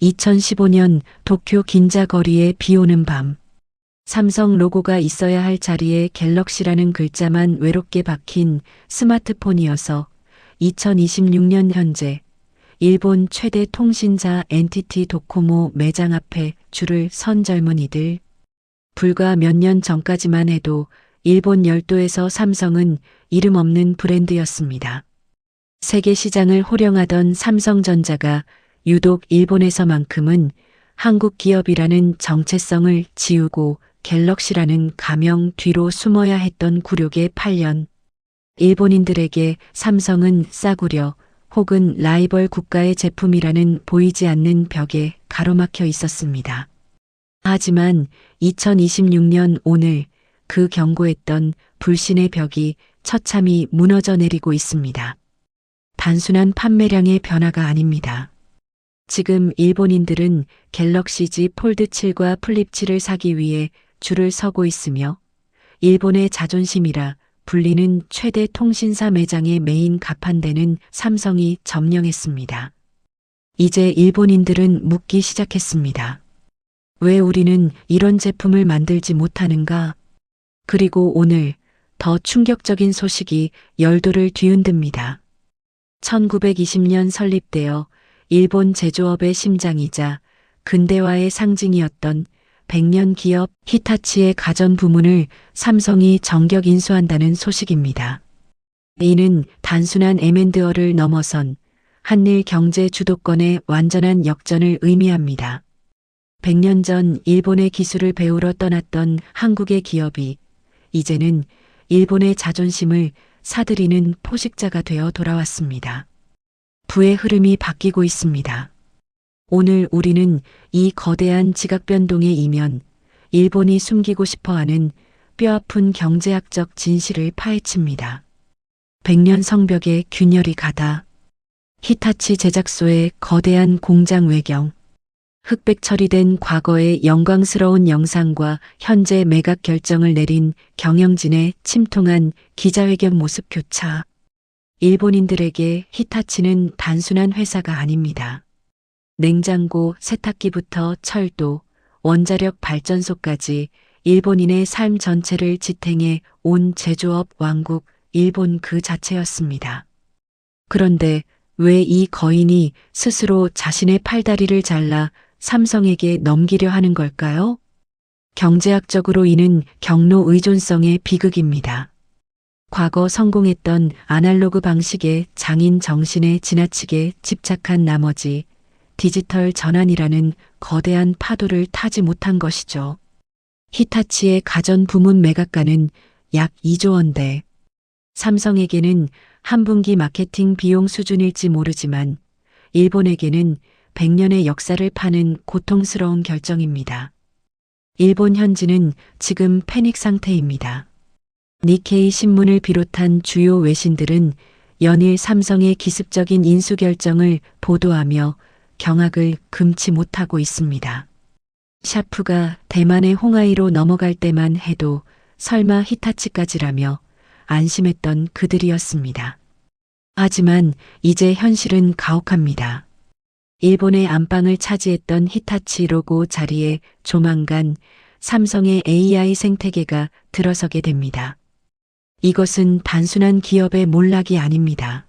2015년 도쿄 긴자 거리에 비 오는 밤. 삼성 로고가 있어야 할 자리에 갤럭시라는 글자만 외롭게 박힌 스마트폰이어서 2026년 현재 일본 최대 통신사 NTT 도코모 매장 앞에 줄을 선 젊은이들. 불과 몇 년 전까지만 해도 일본 열도에서 삼성은 이름 없는 브랜드였습니다. 세계 시장을 호령하던 삼성전자가 유독 일본에서만큼은 한국 기업이라는 정체성을 지우고 갤럭시라는 가명 뒤로 숨어야 했던 굴욕의 8년. 일본인들에게 삼성은 싸구려 혹은 라이벌 국가의 제품이라는 보이지 않는 벽에 가로막혀 있었습니다. 하지만 2026년 오늘 그 경고했던 불신의 벽이 처참히 무너져 내리고 있습니다. 단순한 판매량의 변화가 아닙니다. 지금 일본인들은 갤럭시 Z 폴드 7과 플립 7을 사기 위해 줄을 서고 있으며 일본의 자존심이라 불리는 최대 통신사 매장의 메인 가판대는 삼성이 점령했습니다. 이제 일본인들은 묻기 시작했습니다. 왜 우리는 이런 제품을 만들지 못하는가? 그리고 오늘 더 충격적인 소식이 열도를 뒤흔듭니다. 1920년 설립되어 일본 제조업의 심장이자 근대화의 상징이었던 100년 기업 히타치의 가전 부문을 삼성이 정격 인수한다는 소식입니다. 이는 단순한 M&A를 넘어선 한일 경제 주도권의 완전한 역전을 의미합니다. 100년 전 일본의 기술을 배우러 떠났던 한국의 기업이 이제는 일본의 자존심을 사들이는 포식자가 되어 돌아왔습니다. 부의 흐름이 바뀌고 있습니다. 오늘 우리는 이 거대한 지각 변동의 이면, 일본이 숨기고 싶어하는 뼈아픈 경제학적 진실을 파헤칩니다. 100년 성벽에 균열이 가다. 히타치 제작소의 거대한 공장 외경. 흑백 처리된 과거의 영광스러운 영상과 현재 매각 결정을 내린 경영진의 침통한 기자회견 모습 교차. 일본인들에게 히타치는 단순한 회사가 아닙니다. 냉장고, 세탁기부터 철도, 원자력 발전소까지 일본인의 삶 전체를 지탱해 온 제조업 왕국 일본 그 자체였습니다. 그런데 왜 이 거인이 스스로 자신의 팔다리를 잘라 삼성에게 넘기려 하는 걸까요? 경제학적으로 이는 경로 의존성의 비극입니다. 과거 성공했던 아날로그 방식의 장인 정신에 지나치게 집착한 나머지 디지털 전환이라는 거대한 파도를 타지 못한 것이죠. 히타치의 가전 부문 매각가는 약 2조 원대. 삼성에게는 한 분기 마케팅 비용 수준일지 모르지만 일본에게는 100년의 역사를 파는 고통스러운 결정입니다. 일본 현지는 지금 패닉 상태입니다. 니케이 신문을 비롯한 주요 외신들은 연일 삼성의 기습적인 인수 결정을 보도하며 경악을 금치 못하고 있습니다. 샤프가 대만의 홍하이로 넘어갈 때만 해도 설마 히타치까지라며 안심했던 그들이었습니다. 하지만 이제 현실은 가혹합니다. 일본의 안방을 차지했던 히타치 로고 자리에 조만간 삼성의 AI 생태계가 들어서게 됩니다. 이것은 단순한 기업의 몰락이 아닙니다.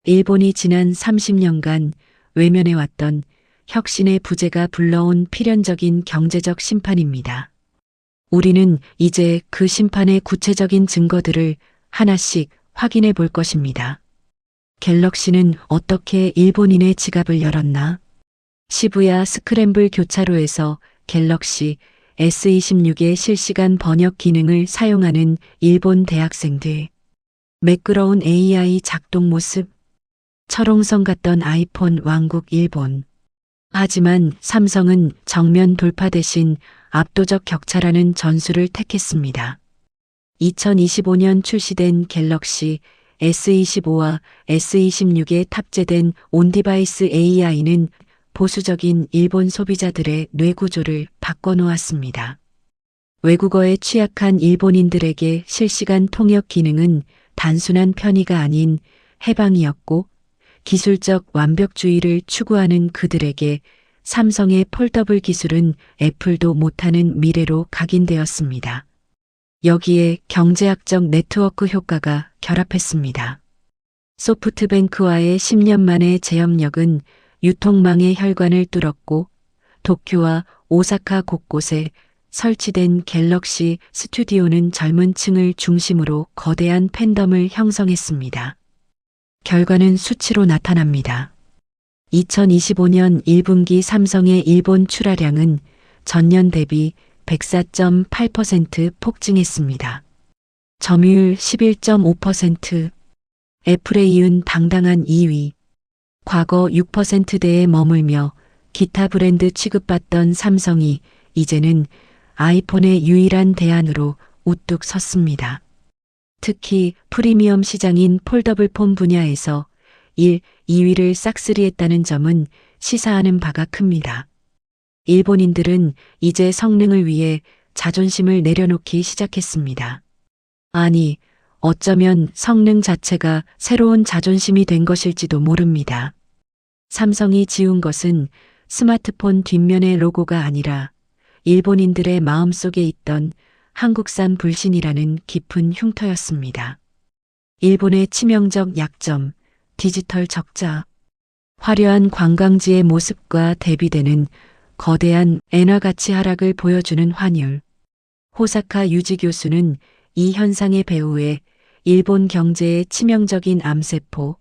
일본이 지난 30년간 외면해왔던 혁신의 부재가 불러온 필연적인 경제적 심판입니다. 우리는 이제 그 심판의 구체적인 증거들을 하나씩 확인해 볼 것입니다. 갤럭시는 어떻게 일본인의 지갑을 열었나? 시부야 스크램블 교차로에서 갤럭시 S26의 실시간 번역 기능을 사용하는 일본 대학생들. 매끄러운 AI 작동 모습. 철옹성 같던 아이폰 왕국 일본. 하지만 삼성은 정면 돌파 대신 압도적 격차라는 전술을 택했습니다. 2025년 출시된 갤럭시 S25와 S26에 탑재된 온디바이스 AI는 보수적인 일본 소비자들의 뇌구조를 바꿔놓았습니다. 외국어에 취약한 일본인들에게 실시간 통역 기능은 단순한 편의가 아닌 해방이었고 기술적 완벽주의를 추구하는 그들에게 삼성의 폴더블 기술은 애플도 못하는 미래로 각인되었습니다. 여기에 경제학적 네트워크 효과가 결합했습니다. 소프트뱅크와의 10년 만의 재협력은 유통망의 혈관을 뚫었고 도쿄와 오사카 곳곳에 설치된 갤럭시 스튜디오는 젊은 층을 중심으로 거대한 팬덤을 형성했습니다. 결과는 수치로 나타납니다. 2025년 1분기 삼성의 일본 출하량은 전년 대비 104.8% 폭증했습니다. 점유율 11.5%, 애플에 이은 당당한 2위. 과거 6%대에 머물며 기타 브랜드 취급받던 삼성이 이제는 아이폰의 유일한 대안으로 우뚝 섰습니다. 특히 프리미엄 시장인 폴더블 폰 분야에서 1, 2위를 싹쓸이했다는 점은 시사하는 바가 큽니다. 일본인들은 이제 성능을 위해 자존심을 내려놓기 시작했습니다. 아니, 어쩌면 성능 자체가 새로운 자존심이 된 것일지도 모릅니다. 삼성이 지운 것은 스마트폰 뒷면의 로고가 아니라 일본인들의 마음속에 있던 한국산 불신이라는 깊은 흉터였습니다. 일본의 치명적 약점, 디지털 적자, 화려한 관광지의 모습과 대비되는 거대한 엔화 가치 하락을 보여주는 환율. 호사카 유지 교수는 이 현상의 배후에 일본 경제의 치명적인 암세포,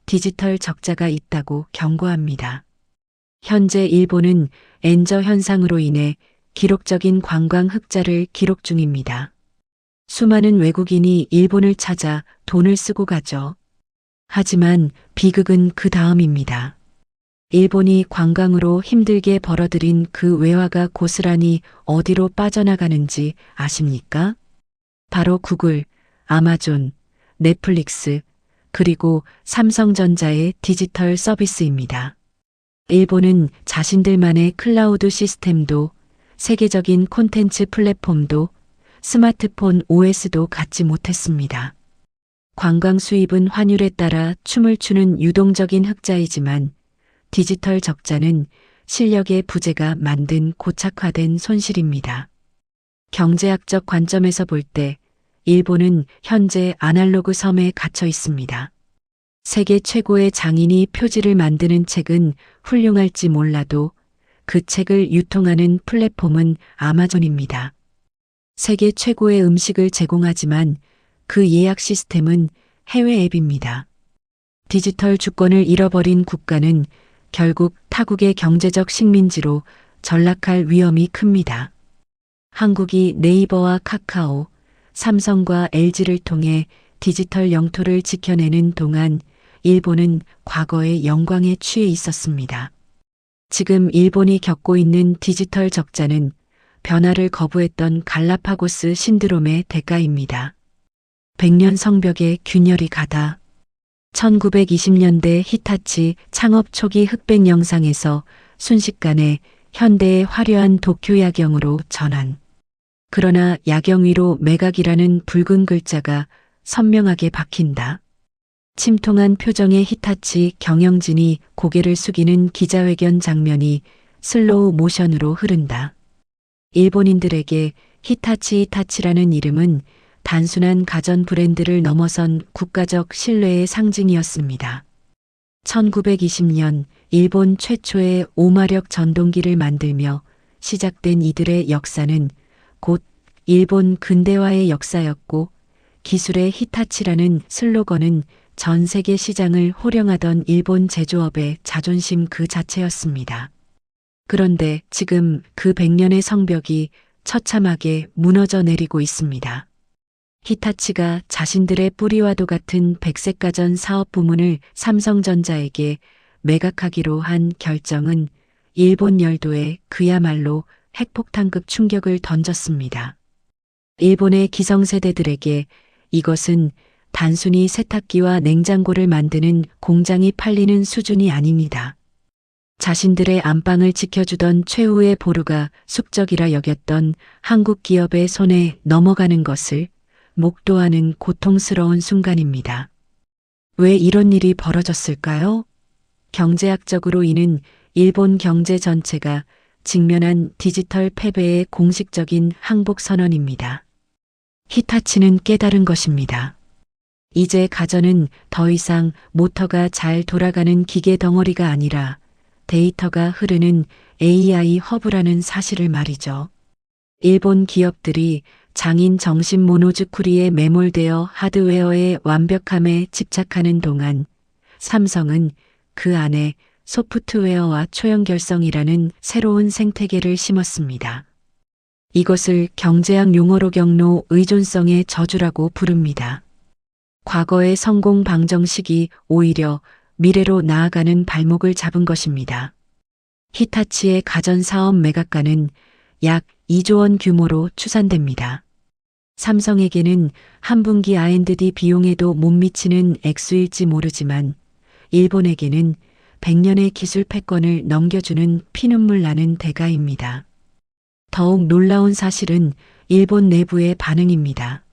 디지털 적자가 있다고 경고합니다. 현재 일본은 엔저 현상으로 인해 기록적인 관광 흑자를 기록 중입니다. 수많은 외국인이 일본을 찾아 돈을 쓰고 가죠. 하지만 비극은 그 다음입니다. 일본이 관광으로 힘들게 벌어들인 그 외화가 고스란히 어디로 빠져나가는지 아십니까? 바로 구글, 아마존, 넷플릭스, 그리고 삼성전자의 디지털 서비스입니다. 일본은 자신들만의 클라우드 시스템도 세계적인 콘텐츠 플랫폼도 스마트폰 OS도 갖지 못했습니다. 관광 수입은 환율에 따라 춤을 추는 유동적인 흑자이지만 디지털 적자는 실력의 부재가 만든 고착화된 손실입니다. 경제학적 관점에서 볼 때 일본은 현재 아날로그 섬에 갇혀 있습니다. 세계 최고의 장인이 표지를 만드는 책은 훌륭할지 몰라도 그 책을 유통하는 플랫폼은 아마존입니다. 세계 최고의 음식을 제공하지만 그 예약 시스템은 해외 앱입니다. 디지털 주권을 잃어버린 국가는 결국 타국의 경제적 식민지로 전락할 위험이 큽니다. 한국이 네이버와 카카오, 삼성과 LG를 통해 디지털 영토를 지켜내는 동안 일본은 과거의 영광에 취해 있었습니다. 지금 일본이 겪고 있는 디지털 적자는 변화를 거부했던 갈라파고스 신드롬의 대가입니다. 100년 성벽에 균열이 가다. 1920년대 히타치 창업 초기 흑백 영상에서 순식간에 현대의 화려한 도쿄 야경으로 전환. 그러나 야경 위로 매각이라는 붉은 글자가 선명하게 박힌다. 침통한 표정의 히타치 경영진이 고개를 숙이는 기자회견 장면이 슬로우 모션으로 흐른다. 일본인들에게 히타치라는 이름은 단순한 가전 브랜드를 넘어선 국가적 신뢰의 상징이었습니다. 1920년 일본 최초의 5마력 전동기를 만들며 시작된 이들의 역사는 곧 일본 근대화의 역사였고 기술의 히타치라는 슬로건은 전 세계 시장을 호령하던 일본 제조업의 자존심 그 자체였습니다. 그런데 지금 그 100년의 성벽이 처참하게 무너져 내리고 있습니다. 히타치가 자신들의 뿌리와도 같은 백색가전 사업 부문을 삼성전자에게 매각하기로 한 결정은 일본 열도에 그야말로 핵폭탄급 충격을 던졌습니다. 일본의 기성세대들에게 이것은 단순히 세탁기와 냉장고를 만드는 공장이 팔리는 수준이 아닙니다. 자신들의 안방을 지켜주던 최후의 보루가 숙적이라 여겼던 한국 기업의 손에 넘어가는 것을 목도하는 고통스러운 순간입니다. 왜 이런 일이 벌어졌을까요? 경제학적으로 이는 일본 경제 전체가 직면한 디지털 패배의 공식적인 항복 선언입니다. 히타치는 깨달은 것입니다. 이제 가전은 더 이상 모터가 잘 돌아가는 기계 덩어리가 아니라 데이터가 흐르는 AI 허브라는 사실을 말이죠. 일본 기업들이 장인 정신 모노즈쿠리에 매몰되어 하드웨어의 완벽함에 집착하는 동안 삼성은 그 안에 소프트웨어와 초연결성이라는 새로운 생태계를 심었습니다. 이것을 경제학 용어로 경로 의존성의 저주라고 부릅니다. 과거의 성공 방정식이 오히려 미래로 나아가는 발목을 잡은 것입니다. 히타치의 가전 사업 매각가는 약 2조 원 규모로 추산됩니다. 삼성에게는 한 분기 R&D 비용에도 못 미치는 액수일지 모르지만 일본에게는 100년의 기술 패권을 넘겨주는 피눈물 나는 대가입니다. 더욱 놀라운 사실은 일본 내부의 반응입니다.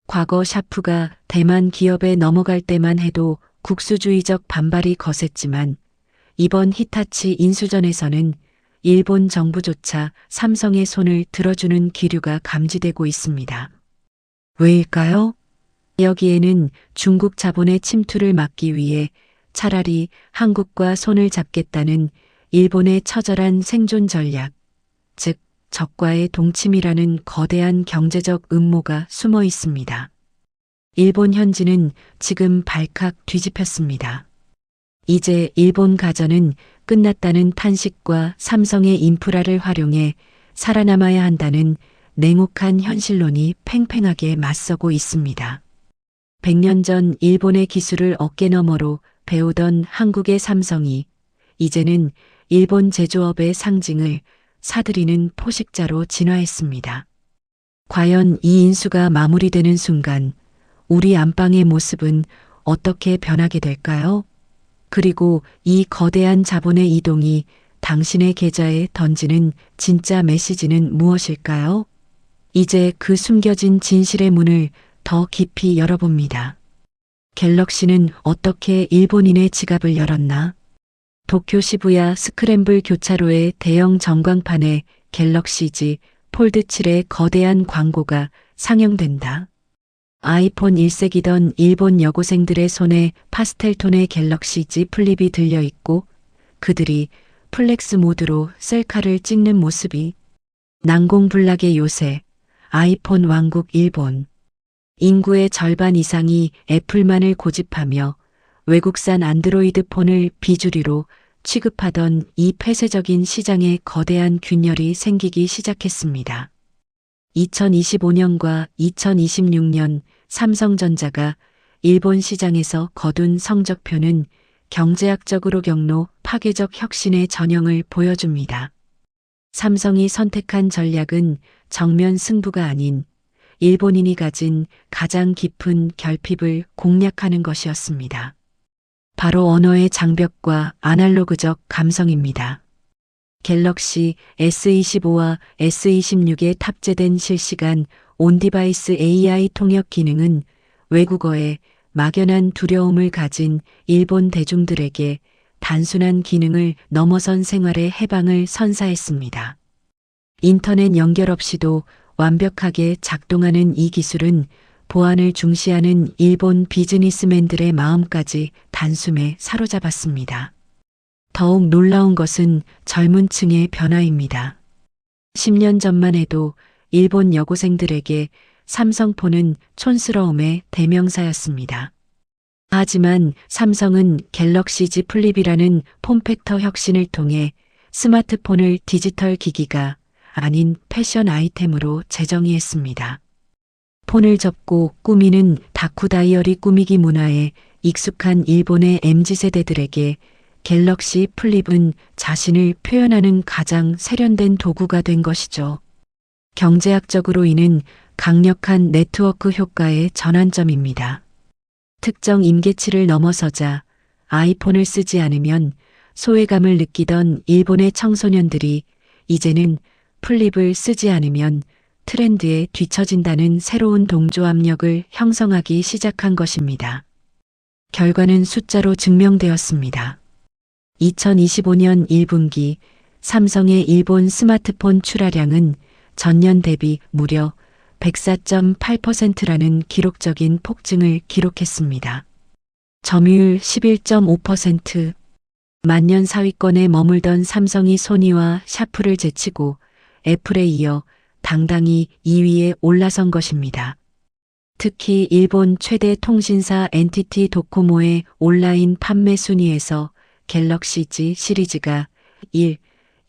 과거 샤프가 대만 기업에 넘어갈 때만 해도 국수주의적 반발이 거셌지만 이번 히타치 인수전에서는 일본 정부조차 삼성의 손을 들어주는 기류가 감지되고 있습니다. 왜일까요? 여기에는 중국 자본의 침투를 막기 위해 차라리 한국과 손을 잡겠다는 일본의 처절한 생존 전략, 즉 적과의 동침이라는 거대한 경제적 음모가 숨어 있습니다. 일본 현지는 지금 발칵 뒤집혔습니다. 이제 일본 가전은 끝났다는 탄식과 삼성의 인프라를 활용해 살아남아야 한다는 냉혹한 현실론이 팽팽하게 맞서고 있습니다. 100년 전 일본의 기술을 어깨너머로 배우던 한국의 삼성이 이제는 일본 제조업의 상징을 사들이는 포식자로 진화했습니다. 과연 이 인수가 마무리되는 순간 우리 안방의 모습은 어떻게 변하게 될까요? 그리고 이 거대한 자본의 이동이 당신의 계좌에 던지는 진짜 메시지는 무엇일까요? 이제 그 숨겨진 진실의 문을 더 깊이 열어봅니다. 갤럭시는 어떻게 일본인의 지갑을 열었나? 도쿄 시부야 스크램블 교차로의 대형 전광판에 갤럭시지 폴드 7의 거대한 광고가 상영된다. 아이폰 1색이던 일본 여고생들의 손에 파스텔톤의 갤럭시 Z 플립이 들려있고 그들이 플렉스 모드로 셀카를 찍는 모습이 난공불락의 요새 아이폰 왕국 일본. 인구의 절반 이상이 애플만을 고집하며 외국산 안드로이드 폰을 비주류로 취급하던 이 폐쇄적인 시장에 거대한 균열이 생기기 시작했습니다. 2025년과 2026년 삼성전자가 일본 시장에서 거둔 성적표는 경제학적으로 경로 파괴적 혁신의 전형을 보여줍니다. 삼성이 선택한 전략은 정면 승부가 아닌 일본인이 가진 가장 깊은 결핍을 공략하는 것이었습니다. 바로 언어의 장벽과 아날로그적 감성입니다. 갤럭시 S25와 S26에 탑재된 실시간 온디바이스 AI 통역 기능은 외국어에 막연한 두려움을 가진 일본 대중들에게 단순한 기능을 넘어선 생활의 해방을 선사했습니다. 인터넷 연결 없이도 완벽하게 작동하는 이 기술은 보안을 중시하는 일본 비즈니스맨들의 마음까지 단숨에 사로잡았습니다. 더욱 놀라운 것은 젊은 층의 변화입니다. 10년 전만 해도 일본 여고생들에게 삼성폰은 촌스러움의 대명사였습니다. 하지만 삼성은 갤럭시 Z 플립이라는 폼팩터 혁신을 통해 스마트폰을 디지털 기기가 아닌 패션 아이템으로 재정의했습니다. 폰을 접고 꾸미는 다쿠 다이어리 꾸미기 문화에 익숙한 일본의 MZ세대들에게 갤럭시 플립은 자신을 표현하는 가장 세련된 도구가 된 것이죠. 경제학적으로 이는 강력한 네트워크 효과의 전환점입니다. 특정 임계치를 넘어서자 아이폰을 쓰지 않으면 소외감을 느끼던 일본의 청소년들이 이제는 플립을 쓰지 않으면 트렌드에 뒤처진다는 새로운 동조 압력을 형성하기 시작한 것입니다. 결과는 숫자로 증명되었습니다. 2025년 1분기 삼성의 일본 스마트폰 출하량은 전년 대비 무려 104.8%라는 기록적인 폭증을 기록했습니다. 점유율 11.5%. 만년 상위권에 머물던 삼성이 소니와 샤프를 제치고 애플에 이어 당당히 2위에 올라선 것입니다. 특히 일본 최대 통신사 NTT 도코모의 온라인 판매 순위에서 갤럭시 Z 시리즈가 1,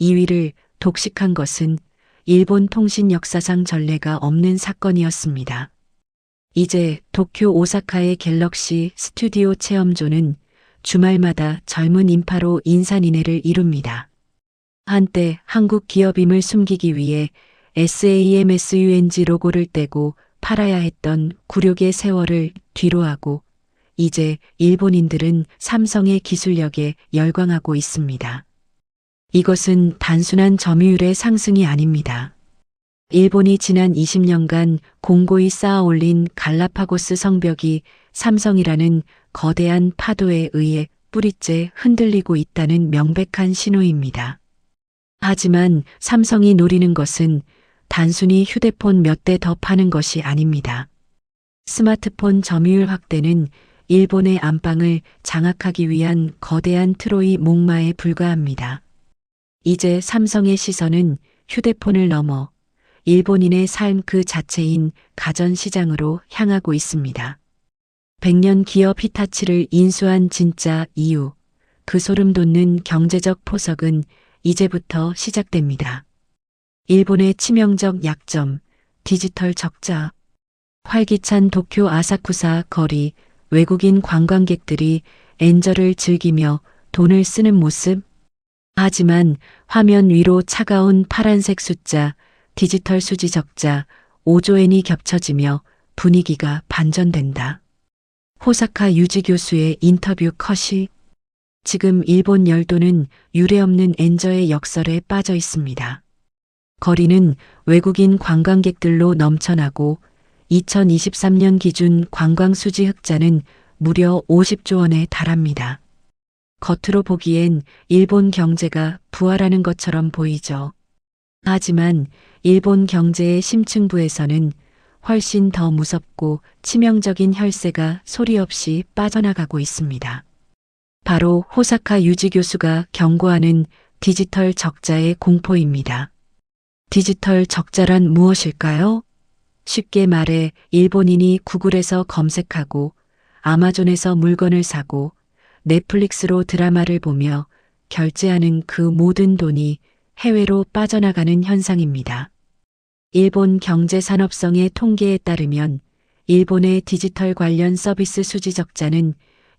2위를 독식한 것은 일본 통신 역사상 전례가 없는 사건이었습니다. 이제 도쿄 오사카의 갤럭시 스튜디오 체험존은 주말마다 젊은 인파로 인산인해를 이룹니다. 한때 한국 기업임을 숨기기 위해 SAMSUNG 로고를 떼고 팔아야 했던 굴욕의 세월을 뒤로하고 이제 일본인들은 삼성의 기술력에 열광하고 있습니다. 이것은 단순한 점유율의 상승이 아닙니다. 일본이 지난 20년간 공고히 쌓아올린 갈라파고스 성벽이 삼성이라는 거대한 파도에 의해 뿌리째 흔들리고 있다는 명백한 신호입니다. 하지만 삼성이 노리는 것은 단순히 휴대폰 몇 대 더 파는 것이 아닙니다. 스마트폰 점유율 확대는 일본의 안방을 장악하기 위한 거대한 트로이 목마에 불과합니다. 이제 삼성의 시선은 휴대폰을 넘어 일본인의 삶 그 자체인 가전시장으로 향하고 있습니다. 100년 기업 히타치를 인수한 진짜 이유, 그 소름 돋는 경제적 포석은 이제부터 시작됩니다. 일본의 치명적 약점, 디지털 적자. 활기찬 도쿄 아사쿠사 거리, 외국인 관광객들이 엔저를 즐기며 돈을 쓰는 모습. 하지만 화면 위로 차가운 파란색 숫자, 디지털 수지 적자, 5조엔이 겹쳐지며 분위기가 반전된다. 호사카 유지 교수의 인터뷰 컷이. 지금 일본 열도는 유례없는 엔저의 역설에 빠져 있습니다. 거리는 외국인 관광객들로 넘쳐나고 2023년 기준 관광 수지 흑자는 무려 50조 원에 달합니다. 겉으로 보기엔 일본 경제가 부활하는 것처럼 보이죠. 하지만 일본 경제의 심층부에서는 훨씬 더 무섭고 치명적인 혈세가 소리 없이 빠져나가고 있습니다. 바로 호사카 유지 교수가 경고하는 디지털 적자의 공포입니다. 디지털 적자란 무엇일까요? 쉽게 말해 일본인이 구글에서 검색하고 아마존에서 물건을 사고 넷플릭스로 드라마를 보며 결제하는 그 모든 돈이 해외로 빠져나가는 현상입니다. 일본 경제산업성의 통계에 따르면 일본의 디지털 관련 서비스 수지 적자는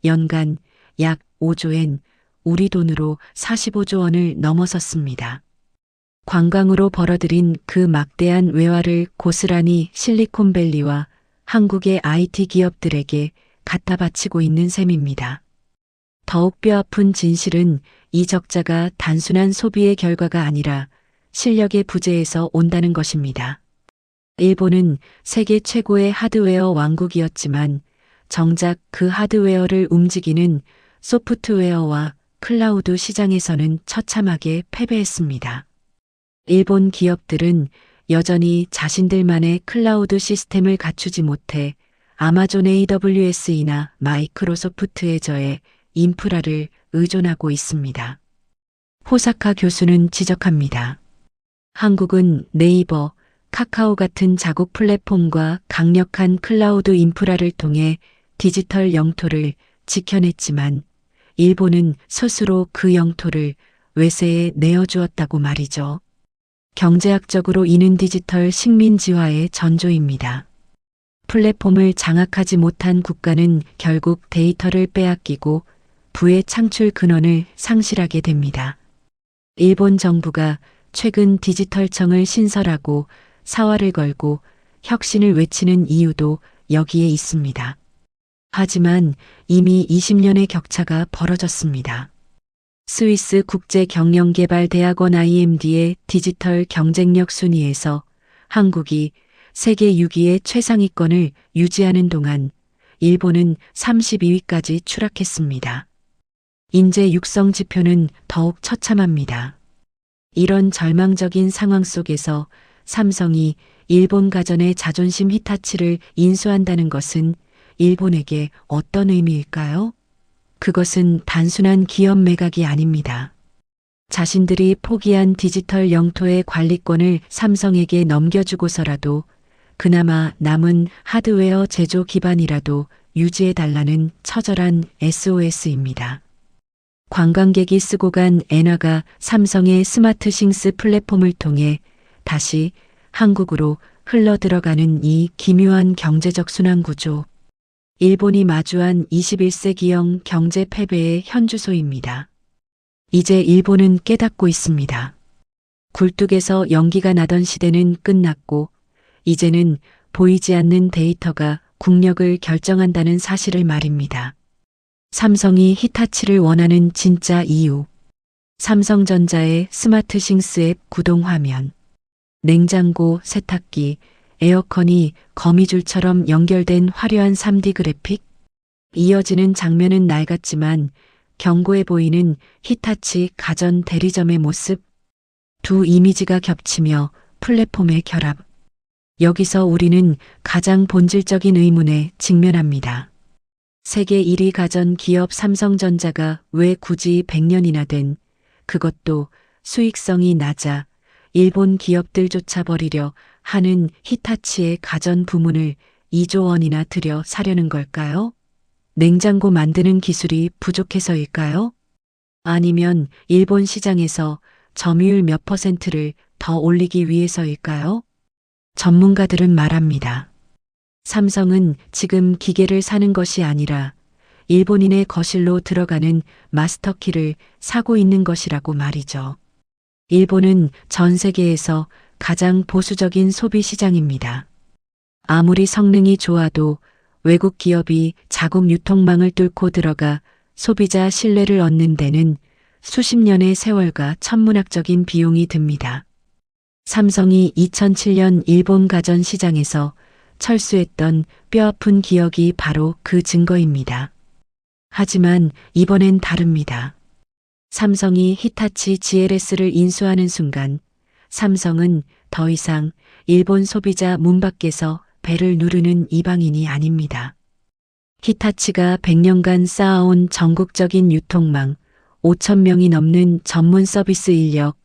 연간 약 5조엔, 우리 돈으로 45조 원을 넘어섰습니다. 관광으로 벌어들인 그 막대한 외화를 고스란히 실리콘밸리와 한국의 IT 기업들에게 갖다 바치고 있는 셈입니다. 더욱 뼈아픈 진실은 이 적자가 단순한 소비의 결과가 아니라 실력의 부재에서 온다는 것입니다. 일본은 세계 최고의 하드웨어 왕국이었지만 정작 그 하드웨어를 움직이는 소프트웨어와 클라우드 시장에서는 처참하게 패배했습니다. 일본 기업들은 여전히 자신들만의 클라우드 시스템을 갖추지 못해 아마존 AWS이나 마이크로소프트 애저에 인프라를 의존하고 있습니다. 호사카 교수는 지적합니다. 한국은 네이버, 카카오 같은 자국 플랫폼과 강력한 클라우드 인프라를 통해 디지털 영토를 지켜냈지만 일본은 스스로 그 영토를 외세에 내어주었다고 말이죠. 경제학적으로 이는 디지털 식민지화의 전조입니다. 플랫폼을 장악하지 못한 국가는 결국 데이터를 빼앗기고 부의 창출 근원을 상실하게 됩니다. 일본 정부가 최근 디지털청을 신설하고 사활을 걸고 혁신을 외치는 이유도 여기에 있습니다. 하지만 이미 20년의 격차가 벌어졌습니다. 스위스 국제경영개발대학원 IMD의 디지털 경쟁력 순위에서 한국이 세계 6위의 최상위권을 유지하는 동안 일본은 32위까지 추락했습니다. 인재 육성 지표는 더욱 처참합니다. 이런 절망적인 상황 속에서 삼성이 일본 가전의 자존심 히타치를 인수한다는 것은 일본에게 어떤 의미일까요? 그것은 단순한 기업 매각이 아닙니다. 자신들이 포기한 디지털 영토의 관리권을 삼성에게 넘겨주고서라도 그나마 남은 하드웨어 제조 기반이라도 유지해달라는 처절한 SOS입니다. 관광객이 쓰고 간 엔화가 삼성의 스마트싱스 플랫폼을 통해 다시 한국으로 흘러 들어가는 이 기묘한 경제적 순환 구조. 일본이 마주한 21세기형 경제 패배의 현주소입니다. 이제 일본은 깨닫고 있습니다. 굴뚝에서 연기가 나던 시대는 끝났고 이제는 보이지 않는 데이터가 국력을 결정한다는 사실을 말입니다. 삼성이 히타치를 원하는 진짜 이유. 삼성전자의 스마트싱스 앱 구동 화면. 냉장고, 세탁기, 에어컨이 거미줄처럼 연결된 화려한 3D 그래픽. 이어지는 장면은 낡았지만 견고해 보이는 히타치 가전 대리점의 모습. 두 이미지가 겹치며 플랫폼의 결합. 여기서 우리는 가장 본질적인 의문에 직면합니다. 세계 1위 가전 기업 삼성전자가 왜 굳이 100년이나 된, 그것도 수익성이 낮아 일본 기업들조차 버리려 하는 히타치의 가전 부문을 2조 원이나 들여 사려는 걸까요? 냉장고 만드는 기술이 부족해서일까요? 아니면 일본 시장에서 점유율 몇 %를 더 올리기 위해서일까요? 전문가들은 말합니다. 삼성은 지금 기계를 사는 것이 아니라 일본인의 거실로 들어가는 마스터키를 사고 있는 것이라고 말이죠. 일본은 전 세계에서 가장 보수적인 소비 시장입니다. 아무리 성능이 좋아도 외국 기업이 자국 유통망을 뚫고 들어가 소비자 신뢰를 얻는 데는 수십 년의 세월과 천문학적인 비용이 듭니다. 삼성이 2007년 일본 가전 시장에서 철수했던 뼈아픈 기억이 바로 그 증거입니다. 하지만 이번엔 다릅니다. 삼성이 히타치 GLS를 인수하는 순간 삼성은 더 이상 일본 소비자 문 밖에서 배를 누르는 이방인이 아닙니다. 히타치가 100년간 쌓아온 전국적인 유통망, 5,000명이 넘는 전문 서비스 인력,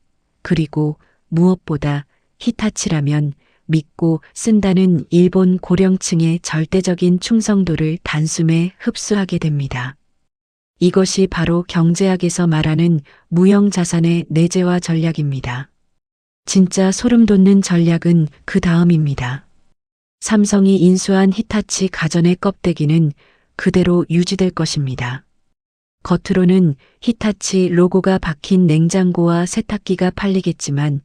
그리고 무엇보다 히타치라면 믿고 쓴다는 일본 고령층의 절대적인 충성도를 단숨에 흡수하게 됩니다. 이것이 바로 경제학에서 말하는 무형자산의 내재화 전략입니다. 진짜 소름 돋는 전략은 그 다음입니다. 삼성이 인수한 히타치 가전의 껍데기는 그대로 유지될 것입니다. 겉으로는 히타치 로고가 박힌 냉장고와 세탁기가 팔리겠지만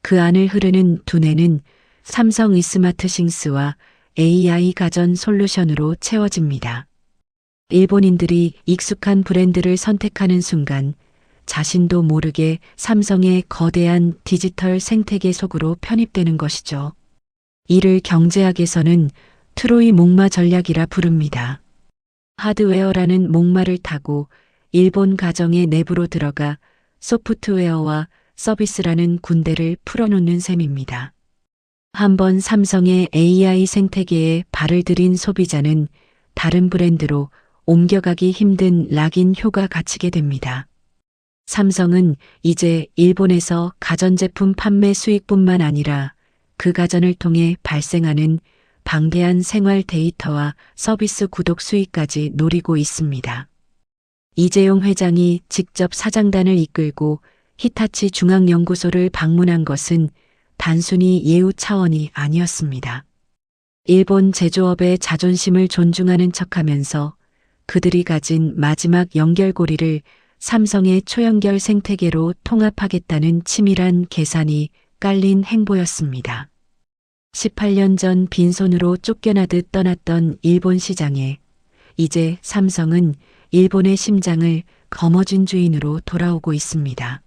그 안을 흐르는 두뇌는 삼성 이스마트싱스와 AI 가전 솔루션으로 채워집니다. 일본인들이 익숙한 브랜드를 선택하는 순간 자신도 모르게 삼성의 거대한 디지털 생태계 속으로 편입되는 것이죠. 이를 경제학에서는 트로이 목마 전략이라 부릅니다. 하드웨어라는 목마를 타고 일본 가정의 내부로 들어가 소프트웨어와 서비스라는 군대를 풀어놓는 셈입니다. 한번 삼성의 AI 생태계에 발을 들인 소비자는 다른 브랜드로 옮겨가기 힘든 락인 효가 갇히게 됩니다. 삼성은 이제 일본에서 가전제품 판매 수익뿐만 아니라 그 가전을 통해 발생하는 방대한 생활 데이터와 서비스 구독 수익까지 노리고 있습니다. 이재용 회장이 직접 사장단을 이끌고 히타치 중앙연구소를 방문한 것은 단순히 예우 차원이 아니었습니다. 일본 제조업의 자존심을 존중하는 척하면서 그들이 가진 마지막 연결고리를 삼성의 초연결 생태계로 통합하겠다는 치밀한 계산이 깔린 행보였습니다. 18년 전 빈손으로 쫓겨나듯 떠났던 일본 시장에 이제 삼성은 일본의 심장을 거머쥔 주인으로 돌아오고 있습니다.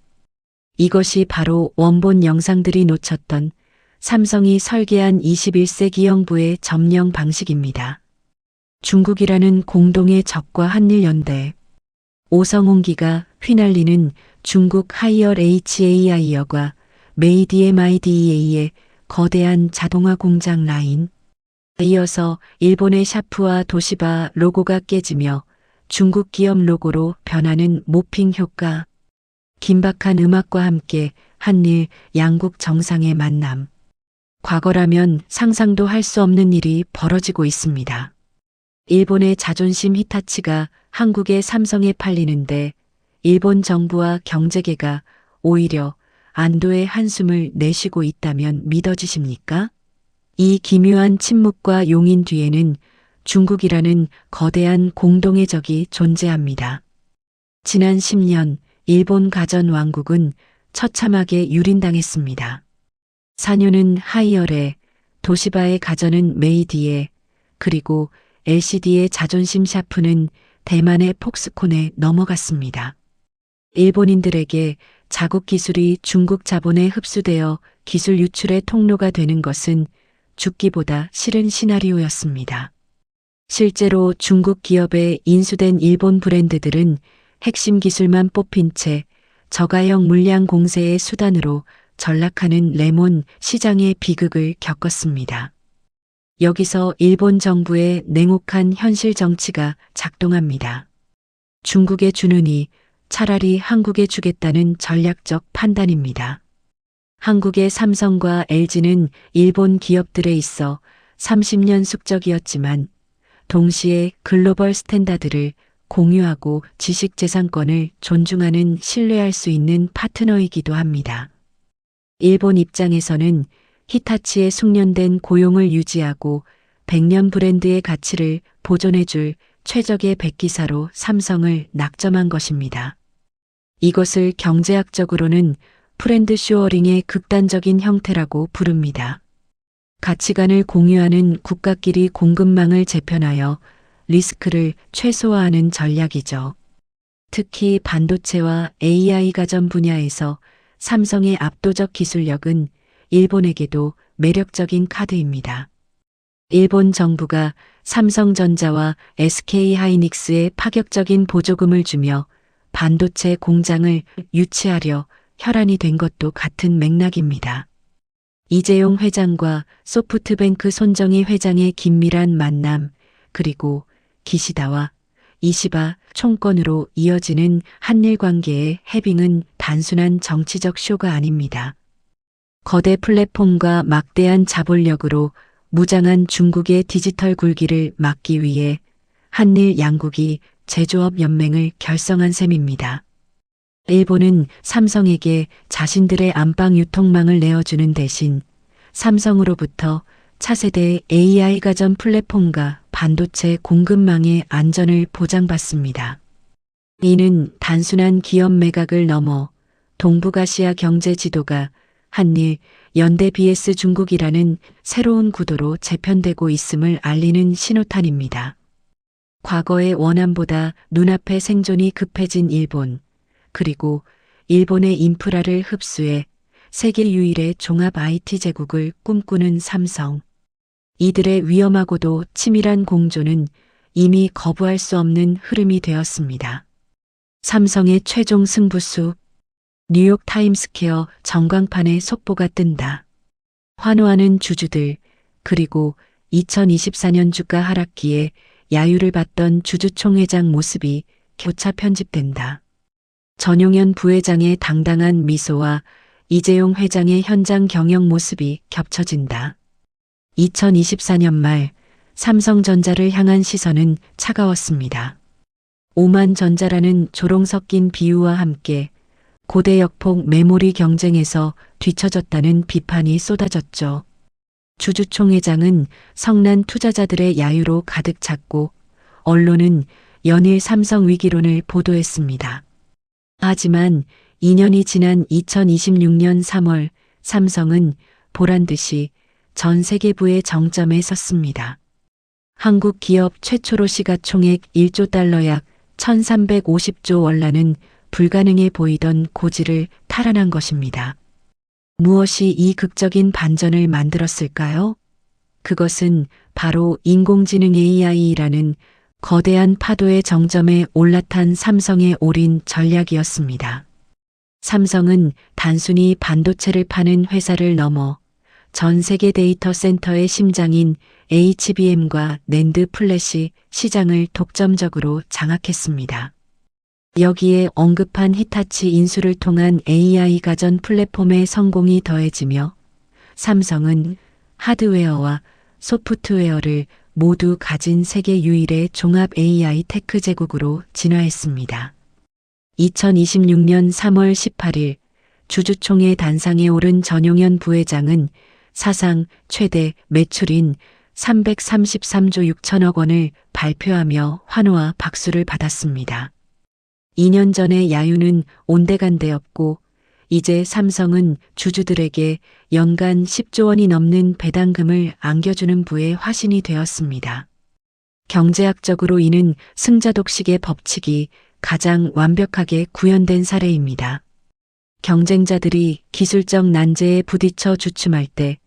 이것이 바로 원본 영상들이 놓쳤던 삼성이 설계한 21세기 형부의 점령 방식입니다. 중국이라는 공동의 적과 한일 연대, 오성홍기가 휘날리는 중국 하이얼 HAI어과 메이디엠IDEA의 거대한 자동화 공장 라인. 이어서 일본의 샤프와 도시바 로고가 깨지며 중국 기업 로고로 변하는 모핑 효과. 긴박한 음악과 함께 한일 양국 정상의 만남. 과거라면 상상도 할 수 없는 일이 벌어지고 있습니다. 일본의 자존심 히타치가 한국의 삼성에 팔리는데 일본 정부와 경제계가 오히려 안도의 한숨을 내쉬고 있다면 믿어지십니까? 이 기묘한 침묵과 용인 뒤에는 중국이라는 거대한 공동의 적이 존재합니다. 지난 10년 일본 가전 왕국은 처참하게 유린당했습니다. 사뇨는 하이얼에, 도시바의 가전은 메이디에, 그리고 LCD의 자존심 샤프는 대만의 폭스콘에 넘어갔습니다. 일본인들에게 자국 기술이 중국 자본에 흡수되어 기술 유출의 통로가 되는 것은 죽기보다 싫은 시나리오였습니다. 실제로 중국 기업에 인수된 일본 브랜드들은 핵심 기술만 뽑힌 채 저가형 물량 공세의 수단으로 전락하는 레몬 시장의 비극을 겪었습니다. 여기서 일본 정부의 냉혹한 현실 정치가 작동합니다. 중국에 주느니 차라리 한국에 주겠다는 전략적 판단입니다. 한국의 삼성과 LG는 일본 기업들에 있어 30년 숙적이었지만 동시에 글로벌 스탠다드를 공유하고 지식재산권을 존중하는 신뢰할 수 있는 파트너이기도 합니다. 일본 입장에서는 히타치의 숙련된 고용을 유지하고 100년 브랜드의 가치를 보존해줄 최적의 백기사로 삼성을 낙점한 것입니다. 이것을 경제학적으로는 프렌드 쇼어링의 극단적인 형태라고 부릅니다. 가치관을 공유하는 국가끼리 공급망을 재편하여 리스크를 최소화하는 전략이죠. 특히 반도체와 AI 가전 분야에서 삼성의 압도적 기술력은 일본에게도 매력적인 카드입니다. 일본 정부가 삼성전자와 SK하이닉스에 파격적인 보조금을 주며 반도체 공장을 유치하려 혈안이 된 것도 같은 맥락입니다. 이재용 회장과 소프트뱅크 손정희 회장의 긴밀한 만남, 그리고 기시다와 이시바 총권으로 이어지는 한일 관계의 해빙은 단순한 정치적 쇼가 아닙니다. 거대 플랫폼과 막대한 자본력으로 무장한 중국의 디지털 굴기를 막기 위해 한일 양국이 제조업 연맹을 결성한 셈입니다. 일본은 삼성에게 자신들의 안방 유통망을 내어주는 대신 삼성으로부터 차세대 AI 가전 플랫폼과 반도체 공급망의 안전을 보장받습니다. 이는 단순한 기업 매각을 넘어 동북아시아 경제 지도가 한일 연대 vs 중국이라는 새로운 구도로 재편되고 있음을 알리는 신호탄입니다. 과거의 원함보다 눈앞의 생존이 급해진 일본, 그리고 일본의 인프라를 흡수해 세계 유일의 종합 IT 제국을 꿈꾸는 삼성. 이들의 위험하고도 치밀한 공조는 이미 거부할 수 없는 흐름이 되었습니다. 삼성의 최종 승부수. 뉴욕 타임스퀘어 전광판에 속보가 뜬다. 환호하는 주주들, 그리고 2024년 주가 하락기에 야유를 받던 주주총회장 모습이 교차 편집된다. 전용현 부회장의 당당한 미소와 이재용 회장의 현장 경영 모습이 겹쳐진다. 2024년 말 삼성전자를 향한 시선은 차가웠습니다. 오만전자라는 조롱 섞인 비유와 함께 고대 역폭 메모리 경쟁에서 뒤처졌다는 비판이 쏟아졌죠. 주주총회장은 성난 투자자들의 야유로 가득 찼고 언론은 연일 삼성 위기론을 보도했습니다. 하지만 2년이 지난 2026년 3월 삼성은 보란듯이 전 세계부의 정점에 섰습니다. 한국 기업 최초로 시가총액 1조 달러 약 1350조 원라는 불가능해 보이던 고지를 탈환한 것입니다. 무엇이 이 극적인 반전을 만들었을까요? 그것은 바로 인공지능 AI라는 거대한 파도의 정점에 올라탄 삼성의 올인 전략이었습니다. 삼성은 단순히 반도체를 파는 회사를 넘어 전 세계 데이터 센터의 심장인 HBM과 낸드 플래시 시장을 독점적으로 장악했습니다. 여기에 언급한 히타치 인수를 통한 AI 가전 플랫폼의 성공이 더해지며 삼성은 하드웨어와 소프트웨어를 모두 가진 세계 유일의 종합 AI 테크 제국으로 진화했습니다. 2026년 3월 18일 주주총회 단상에 오른 전용현 부회장은 사상 최대 매출인 333조 6천억 원을 발표하며 환호와 박수를 받았습니다. 2년 전의 야유는 온데간데였고 이제 삼성은 주주들에게 연간 10조 원이 넘는 배당금을 안겨주는 부의 화신이 되었습니다. 경제학적으로 이는 승자독식의 법칙이 가장 완벽하게 구현된 사례입니다. 경쟁자들이 기술적 난제에 부딪혀 주춤할 때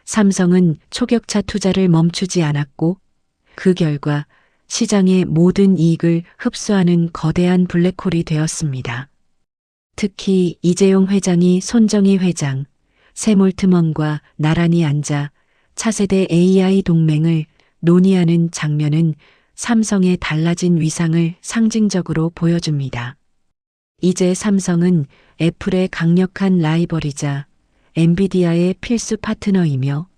삼성은 초격차 투자를 멈추지 않았고 그 결과 시장의 모든 이익을 흡수하는 거대한 블랙홀이 되었습니다. 특히 이재용 회장이 손정희 회장, 샘올트먼과 나란히 앉아 차세대 AI 동맹을 논의하는 장면은 삼성의 달라진 위상을 상징적으로 보여줍니다. 이제 삼성은 애플의 강력한 라이벌이자 엔비디아의 필수 파트너이며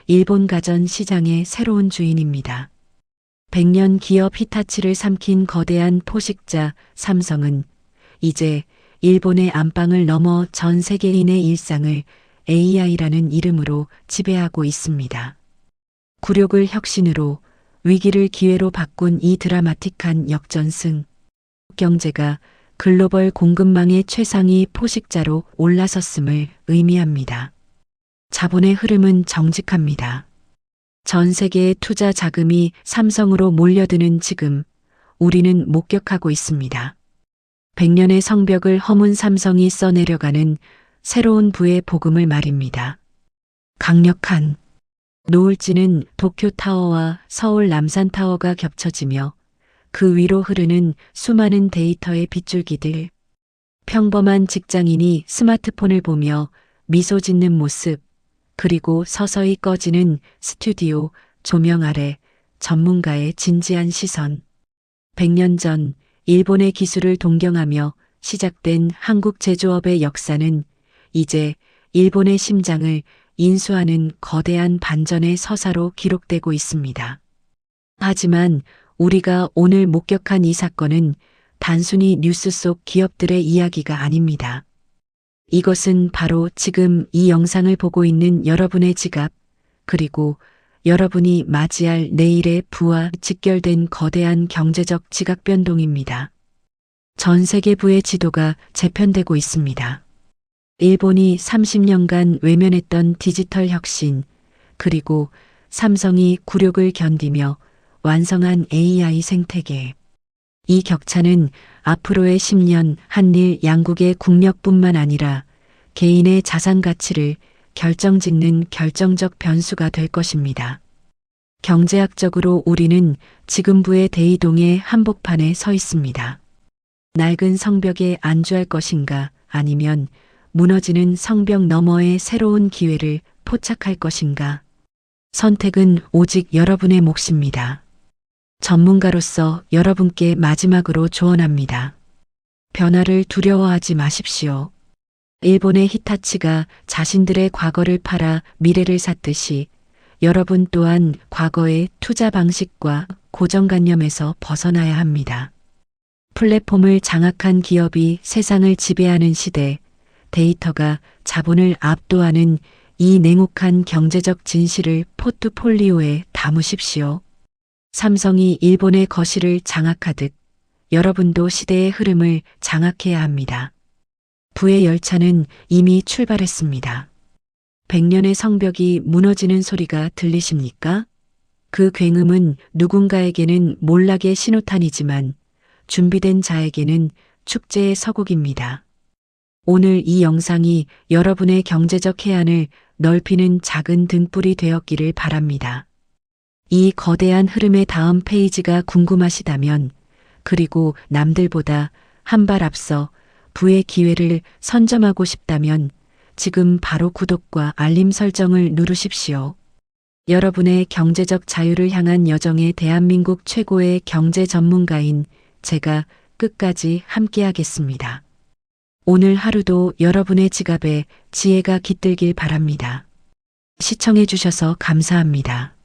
일본 가전 시장의 새로운 주인입니다. 100년 기업 히타치를 삼킨 거대한 포식자 삼성은 이제 일본의 안방을 넘어 전 세계인의 일상을 AI라는 이름으로 지배하고 있습니다. 굴욕을 혁신으로 위기를 기회로 바꾼 이 드라마틱한 역전승. 경제가 글로벌 공급망의 최상위 포식자로 올라섰음을 의미합니다. 자본의 흐름은 정직합니다. 전 세계의 투자 자금이 삼성으로 몰려드는 지금 우리는 목격하고 있습니다. 100년의 성벽을 허문 삼성이 써내려가는 새로운 부의 복음을 말입니다. 강력한 노을지는 도쿄타워와 서울 남산타워가 겹쳐지며 그 위로 흐르는 수많은 데이터의 빗줄기들. 평범한 직장인이 스마트폰을 보며 미소 짓는 모습, 그리고 서서히 꺼지는 스튜디오 조명 아래 전문가의 진지한 시선. 100년 전 일본의 기술을 동경하며 시작된 한국 제조업의 역사는 이제 일본의 심장을 인수하는 거대한 반전의 서사로 기록되고 있습니다. 하지만 우리가 오늘 목격한 이 사건은 단순히 뉴스 속 기업들의 이야기가 아닙니다. 이것은 바로 지금 이 영상을 보고 있는 여러분의 지갑, 그리고 여러분이 맞이할 내일의 부와 직결된 거대한 경제적 지각 변동입니다. 전 세계 부의 지도가 재편되고 있습니다. 일본이 30년간 외면했던 디지털 혁신, 그리고 삼성이 굴욕을 견디며 완성한 AI 생태계. 이 격차는 앞으로의 10년 한일 양국의 국력뿐만 아니라 개인의 자산 가치를 결정짓는 결정적 변수가 될 것입니다. 경제학적으로 우리는 지금 부의 대이동의 한복판에 서 있습니다. 낡은 성벽에 안주할 것인가 아니면 무너지는 성벽 너머의 새로운 기회를 포착할 것인가. 선택은 오직 여러분의 몫입니다. 전문가로서 여러분께 마지막으로 조언합니다. 변화를 두려워하지 마십시오. 일본의 히타치가 자신들의 과거를 팔아 미래를 샀듯이 여러분 또한 과거의 투자 방식과 고정관념에서 벗어나야 합니다. 플랫폼을 장악한 기업이 세상을 지배하는 시대, 데이터가 자본을 압도하는 이 냉혹한 경제적 진실을 포트폴리오에 담으십시오. 삼성이 일본의 거실을 장악하듯 여러분도 시대의 흐름을 장악해야 합니다. 부의 열차는 이미 출발했습니다. 100년의 성벽이 무너지는 소리가 들리십니까? 그 굉음은 누군가에게는 몰락의 신호탄이지만 준비된 자에게는 축제의 서곡입니다. 오늘 이 영상이 여러분의 경제적 해안을 넓히는 작은 등불이 되었기를 바랍니다. 이 거대한 흐름의 다음 페이지가 궁금하시다면, 그리고 남들보다 한 발 앞서 부의 기회를 선점하고 싶다면 지금 바로 구독과 알림 설정을 누르십시오. 여러분의 경제적 자유를 향한 여정에 대한민국 최고의 경제 전문가인 제가 끝까지 함께하겠습니다. 오늘 하루도 여러분의 지갑에 지혜가 깃들길 바랍니다. 시청해 주셔서 감사합니다.